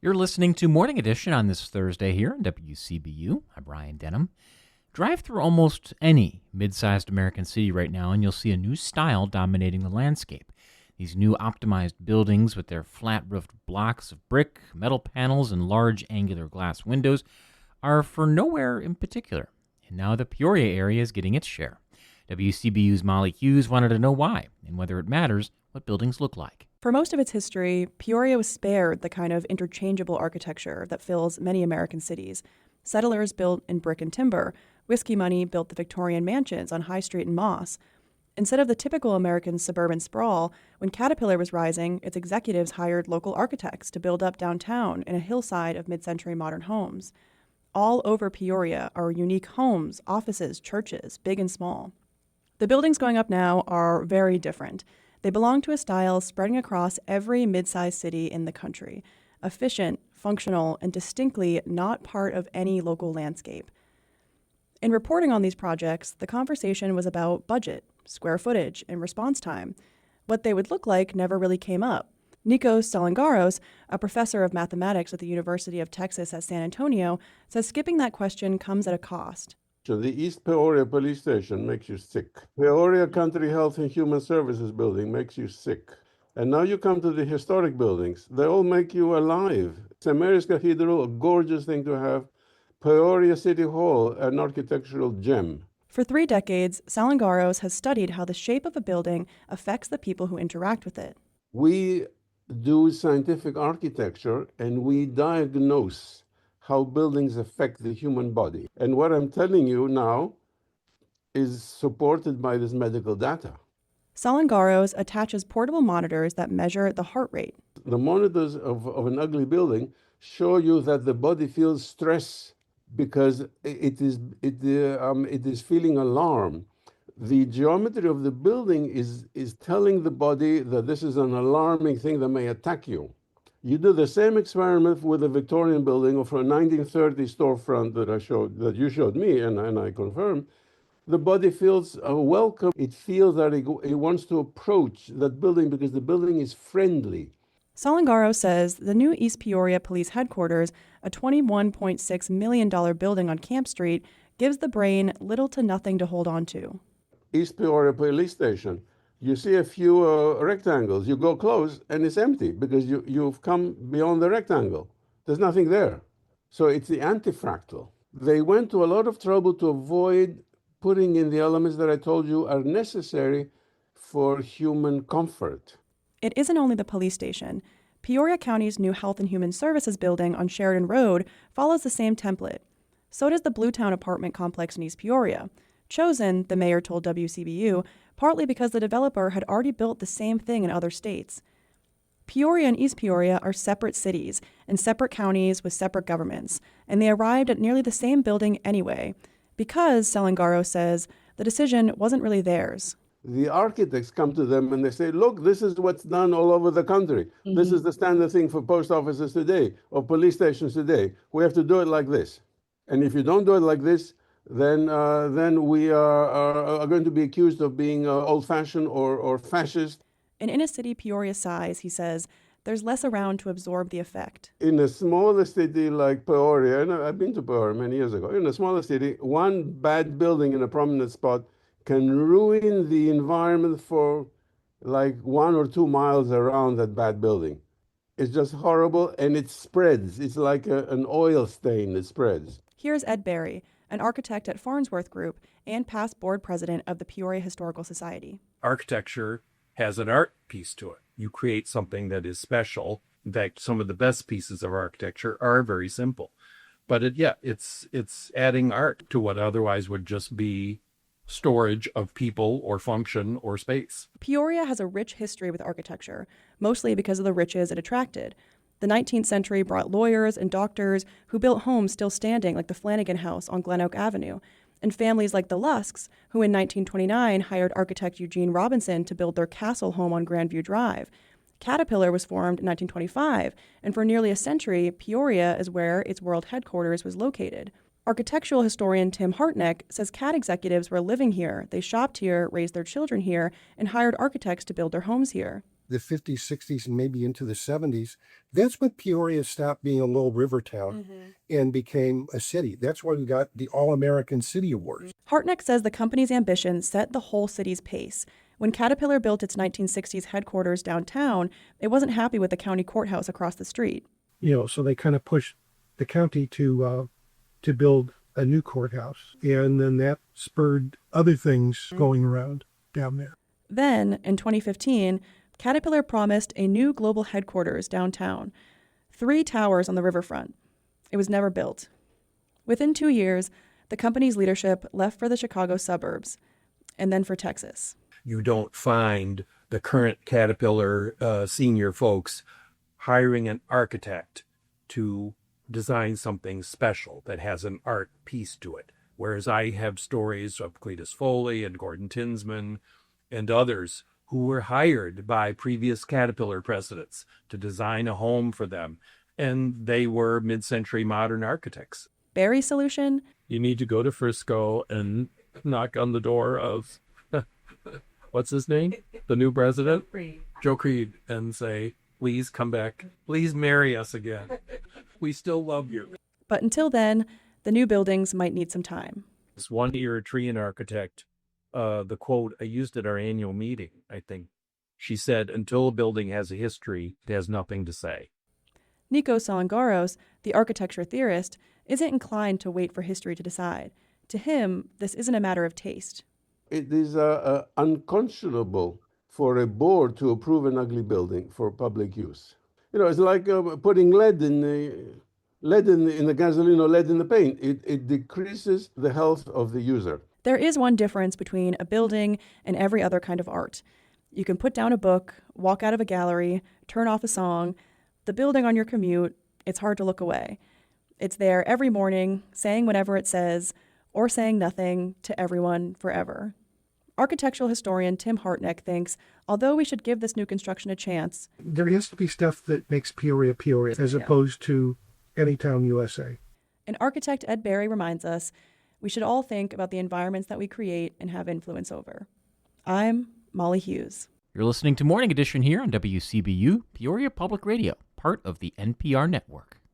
You're listening to Morning Edition on this Thursday here on WCBU. I'm Brian Denham. Drive through almost any mid-sized American city right now, and you'll see a new style dominating the landscape. These new optimized buildings with their flat-roofed blocks of brick, metal panels, and large angular glass windows are for nowhere in particular. And now the Peoria area is getting its share. WCBU's Molly Hughes wanted to know why, and whether it matters what buildings look like. For most of its history, Peoria was spared the kind of interchangeable architecture that fills many American cities. Settlers built in brick and timber. Whiskey money built the Victorian mansions on High Street and Moss. Instead of the typical American suburban sprawl, when Caterpillar was rising, its executives hired local architects to build up downtown in a hillside of mid-century modern homes. All over Peoria are unique homes, offices, churches, big and small. The buildings going up now are very different. They belong to a style spreading across every mid-sized city in the country, efficient, functional, and distinctly not part of any local landscape. In reporting on these projects, the conversation was about budget, square footage, and response time. What they would look like never really came up. Nikos Salangaros, a professor of mathematics at the University of Texas at San Antonio, says skipping that question comes at a cost. So the East Peoria Police Station makes you sick. Peoria Country Health and Human Services building makes you sick. And now you come to the historic buildings. They all make you alive. St. Mary's Cathedral, a gorgeous thing to have. Peoria City Hall, an architectural gem. For 3 decades, Salangaros has studied how the shape of a building affects the people who interact with it. We do scientific architecture and we diagnose how buildings affect the human body. And what I'm telling you now is supported by this medical data. Salangaros attaches portable monitors that measure the heart rate. The monitors of an ugly building show you that the body feels stress because it is feeling alarm. The geometry of the building is telling the body that this is an alarming thing that may attack you. You do the same experiment with a Victorian building or for a 1930s storefront that you showed me, and I confirm. The body feels welcome. It feels that it wants to approach that building because the building is friendly. Salangaros says the new East Peoria Police Headquarters, a $21.6 million building on Camp Street, gives the brain little to nothing to hold on to. East Peoria Police Station. You see a few rectangles. You go close and it's empty because you've come beyond the rectangle. There's nothing there. So it's the antifractal. They went to a lot of trouble to avoid putting in the elements that I told you are necessary for human comfort. It isn't only the police station. Peoria County's new Health and Human Services building on Sheridan Road follows the same template. So does the Bluetown apartment complex in East Peoria. Chosen, the mayor told WCBU, partly because the developer had already built the same thing in other states. Peoria and East Peoria are separate cities and separate counties with separate governments, and they arrived at nearly the same building anyway, because, Salangaros says, the decision wasn't really theirs. The architects come to them and they say, look, this is what's done all over the country. Mm-hmm. This is the standard thing for post offices today or police stations today. We have to do it like this. And if you don't do it like this, then we are going to be accused of being old-fashioned or fascist. And in a city Peoria's size, he says, there's less around to absorb the effect. In a smaller city like Peoria, and I've been to Peoria many years ago, in a smaller city, one bad building in a prominent spot can ruin the environment for like 1 or 2 miles around that bad building. It's just horrible, and it spreads. It's like an oil stain that spreads. Here's Ed Berry, an architect at Farnsworth Group and past board president of the Peoria Historical Society. Architecture has an art piece to it. You create something that is special. In fact, some of the best pieces of architecture are very simple. But it's adding art to what otherwise would just be storage of people or function or space. Peoria has a rich history with architecture, mostly because of the riches it attracted. The 19th century brought lawyers and doctors who built homes still standing, like the Flanagan House on Glen Oak Avenue, and families like the Lusks, who in 1929 hired architect Eugene Robinson to build their castle home on Grandview Drive. Caterpillar was formed in 1925, and for nearly a century, Peoria is where its world headquarters was located. Architectural historian Tim Hartneck says CAT executives were living here, they shopped here, raised their children here, and hired architects to build their homes here. the 50s, 60s, and maybe into the 70s, that's when Peoria stopped being a little river town and became a city. That's why we got the All-American City Awards. Hartneck says the company's ambition set the whole city's pace. When Caterpillar built its 1960s headquarters downtown, it wasn't happy with the county courthouse across the street. So they kind of pushed the county to build a new courthouse, and then that spurred other things going around down there. Then, in 2015, Caterpillar promised a new global headquarters downtown, 3 towers on the riverfront. It was never built. Within 2 years, the company's leadership left for the Chicago suburbs, and then for Texas. You don't find the current Caterpillar senior folks hiring an architect to design something special that has an art piece to it. Whereas I have stories of Cletus Foley and Gordon Tinsman and others who were hired by previous Caterpillar presidents to design a home for them. And they were mid-century modern architects. Barry's solution? You need to go to Frisco and knock on the door of, what's his name? The new president? Joe Creed. And say, please come back. Please marry us again. We still love you. But until then, the new buildings might need some time. This one Eritrean architect, the quote, I used at our annual meeting, I think. She said, until a building has a history, it has nothing to say. Nikos Salangaros, the architecture theorist, isn't inclined to wait for history to decide. To him, this isn't a matter of taste. It is unconscionable for a board to approve an ugly building for public use. It's like putting lead in the gasoline or lead in the paint. It decreases the health of the user. There is one difference between a building and every other kind of art. You can put down a book, walk out of a gallery, turn off a song. The building on your commute, it's hard to look away. It's there every morning, saying whatever it says, or saying nothing to everyone forever. Architectural historian Tim Hartneck thinks, although we should give this new construction a chance, There has to be stuff that makes Peoria Peoria, as opposed to any town USA. and architect Ed Barry reminds us, we should all think about the environments that we create and have influence over. I'm Molly Hughes. You're listening to Morning Edition here on WCBU, Peoria Public Radio, part of the NPR network.